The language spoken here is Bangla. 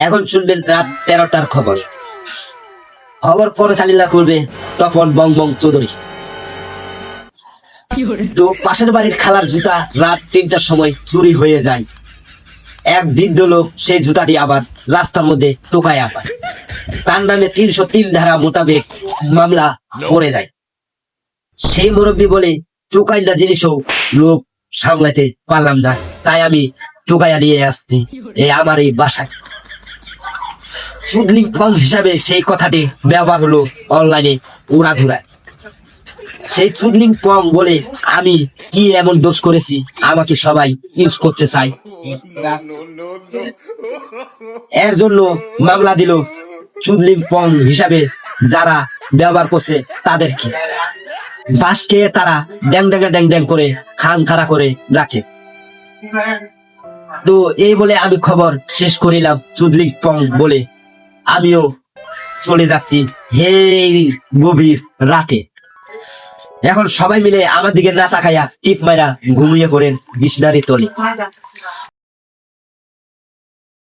এখন শুনবেন রাত 13টার খবর। খবর পরিচালনা করবে তপন বং বং চৌধুরী। তো পাশের বাড়ির খালার জুতা রাত 3টার সময় চুরি হয়ে যায়। এক বৃদ্ধ লোক সেই জুতাটি আবার রাস্তার মধ্যে টোকায় আপায়। তার নামে 303 ধারা মোতাবেক মামলা পড়ে যায়। সেই মুরব্বী বলে, চোকাইনা জিনিসও লোক সামলাতে পারলাম না, তাই আমি চোকাইয়া নিয়ে আসছি আমার এই বাসায়। চুদলিং ফর্ম হিসাবে সেই কথাটি ব্যবহার হলো অনলাইনে উড়াধুরায়। সেই চুদলিং ফর্ম বলে আমি কি এমন দোষ করেছি আমাকে সবাই ইউজ করতে চায়। এর জন্য মামলা দিল চুদলিং ফর্ম হিসাবে যারা ব্যবহার করছে তাদেরকে। বাসকে তারা ড্যাং ড্যাং ড্যাং ড্যাং করে খান খাড়া করে রাখে। তো এই বলে আমি খবর শেষ করিলাম চুদলিং ফর্ম বলে। আমিও চলে যাচ্ছি হে গভীর রাতে। এখন সবাই মিলে আমার দিকে না তাকাইয়া টিপ মাইরা ঘুমিয়ে পড়েন বিছনারি তলে।